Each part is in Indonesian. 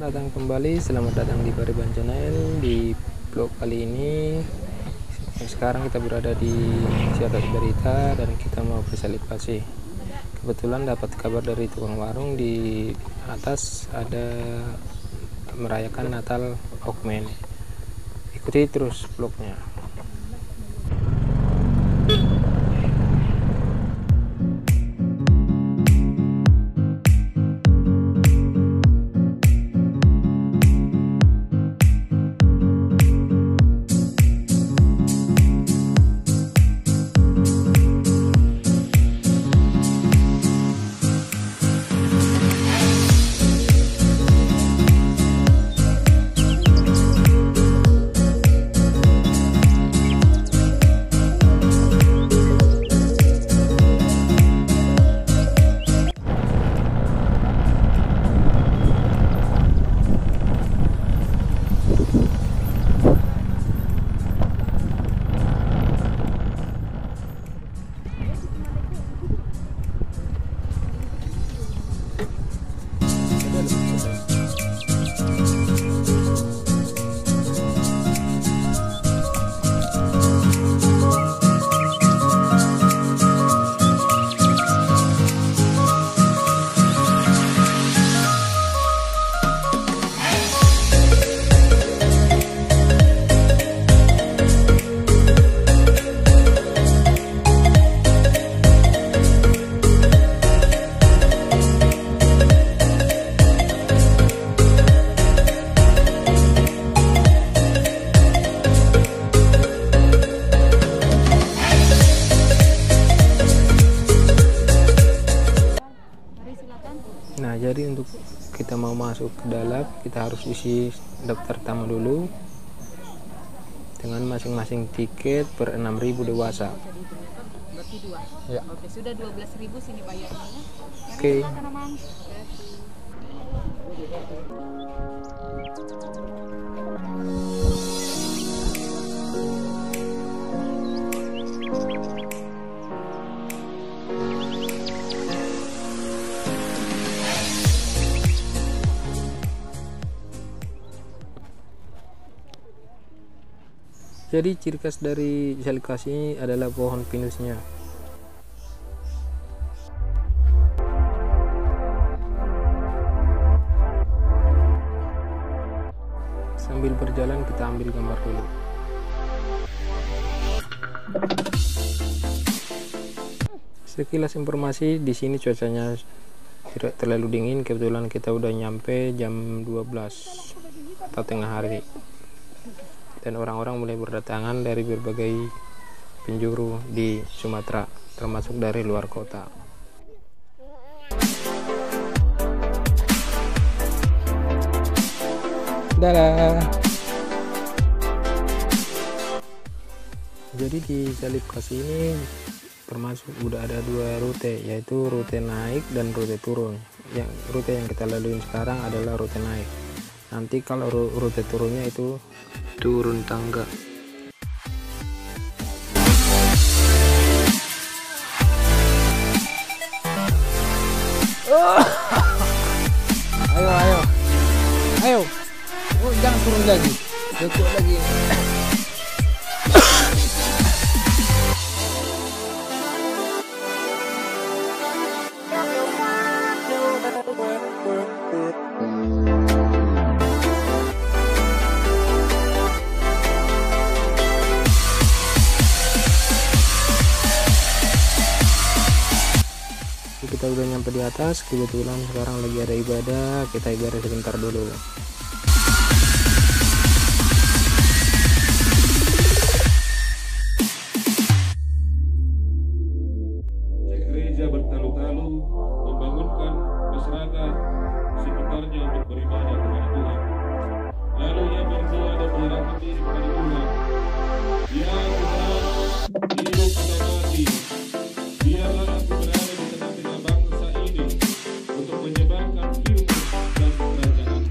datang kembali, selamat datang di Pariban Channel. Di vlog kali ini, sekarang kita berada di Siaga Berita dan kita mau bersalib kasih. Kebetulan dapat kabar dari tukang warung di atas ada merayakan Natal Augmen. Ikuti terus vlognya. Nah, jadi untuk kita mau masuk ke dalam, kita harus isi daftar tamu dulu dengan masing-masing tiket per 6.000 dewasa. Berarti dua. Ya. Oke, sudah 12.000 sini bayarnya. Oke. Silakan, Amang. Jadi ciri khas dari salib kasih ini adalah pohon pinusnya. Sambil berjalan kita ambil gambar dulu. Sekilas informasi, di sini cuacanya tidak terlalu dingin. Kebetulan kita udah nyampe jam 12 atau tengah hari. Dan orang-orang mulai berdatangan dari berbagai penjuru di Sumatera, termasuk dari luar kota. Dadah. Jadi di salib kasih ini termasuk udah ada dua rute, yaitu rute naik dan rute turun. Yang rute yang kita lalui sekarang adalah rute naik. Nanti kalau rute turunnya itu turun tangga. Ayo, oh, jangan turun lagi, jatuh lagi. Kita udah nyampe di atas, kebetulan sekarang lagi ada ibadah, kita ibadah sebentar dulu. Gereja bertalu-talu membangunkan masyarakat sekitarnya untuk beribadah kepada Tuhan. Lalu ia berdoa dan menyerahkan diri kepada Tuhan. Ya Tuhan, hidup atau mati, biarlah aku berada di tengah-tengah bangsa ini untuk menyebarkan firman dan kerajaan.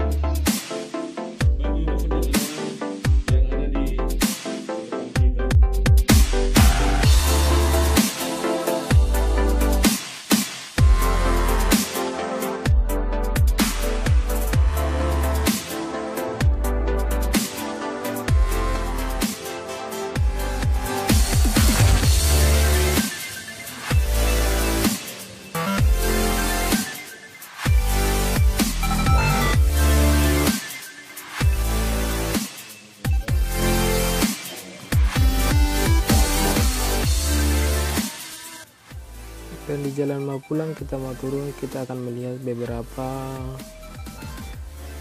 Dan di jalan mau pulang kita mau turun, kita akan melihat beberapa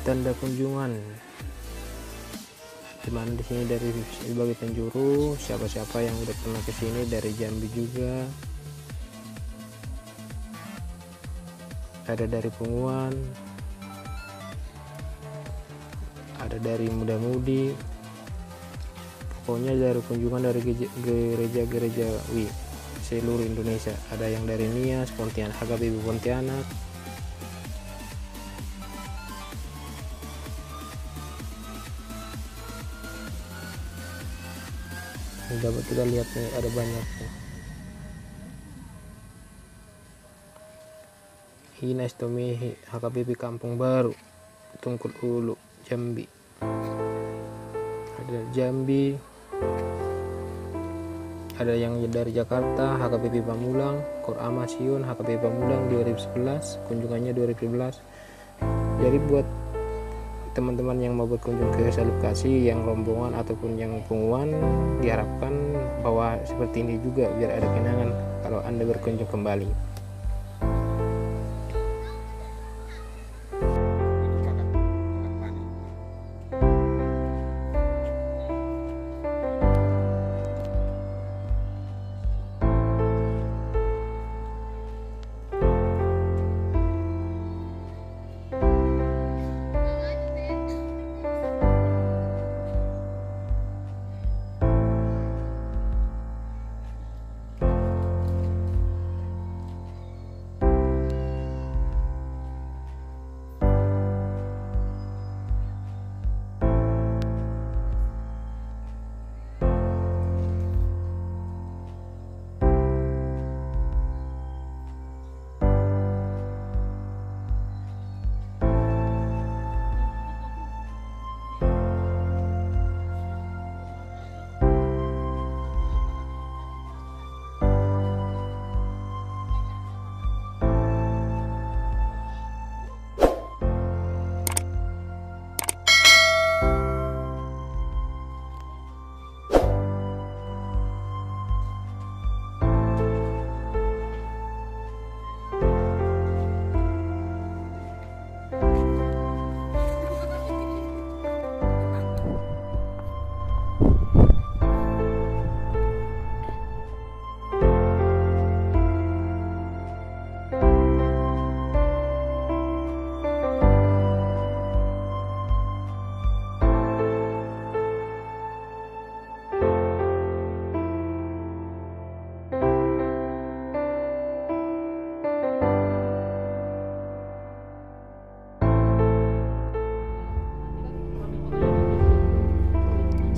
tanda kunjungan, dimana di sini dari sebagai penjuru siapa-siapa yang udah pernah ke sini, dari Jambi juga ada, dari Punguan, ada dari Muda-Mudi, pokoknya dari kunjungan dari gereja-gereja seluruh Indonesia. Ada yang dari Nias, Pontianak, HKBP Pontianak, dapat kita lihat nih, ada banyak nih. Hinas Tomihi, HKBP Kampung Baru, Tungkul Ulu, Jambi. Ada Jambi, ada yang dari Jakarta, HKBP Pamulang, Korama Sion, HKBP Pamulang 2011, kunjungannya 2011. Jadi buat teman-teman yang mau berkunjung ke Salib Kasih, yang rombongan ataupun yang Punguan, diharapkan bahwa seperti ini juga biar ada kenangan kalau Anda berkunjung kembali.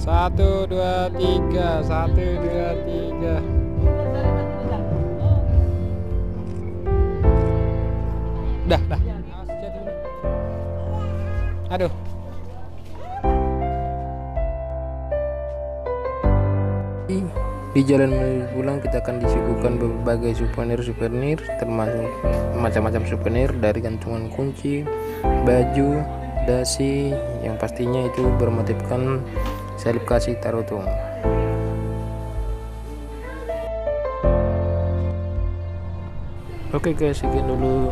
Satu, dua, tiga. Dah. Aduh. Di jalan menuju pulang kita akan disuguhkan berbagai souvenir, termasuk macam-macam souvenir dari gantungan kunci, baju, dasi, yang pastinya itu bermotifkan Salib Kasih Tarutung. Oke guys, sekian dulu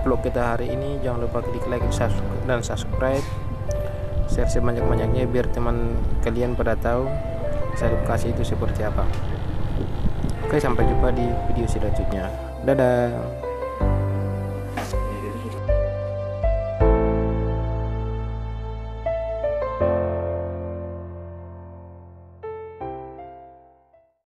vlog kita hari ini. Jangan lupa klik like dan subscribe, share sebanyak-banyaknya biar teman kalian pada tahu Salib Kasih itu seperti apa. Oke, sampai jumpa di video selanjutnya. Dadah.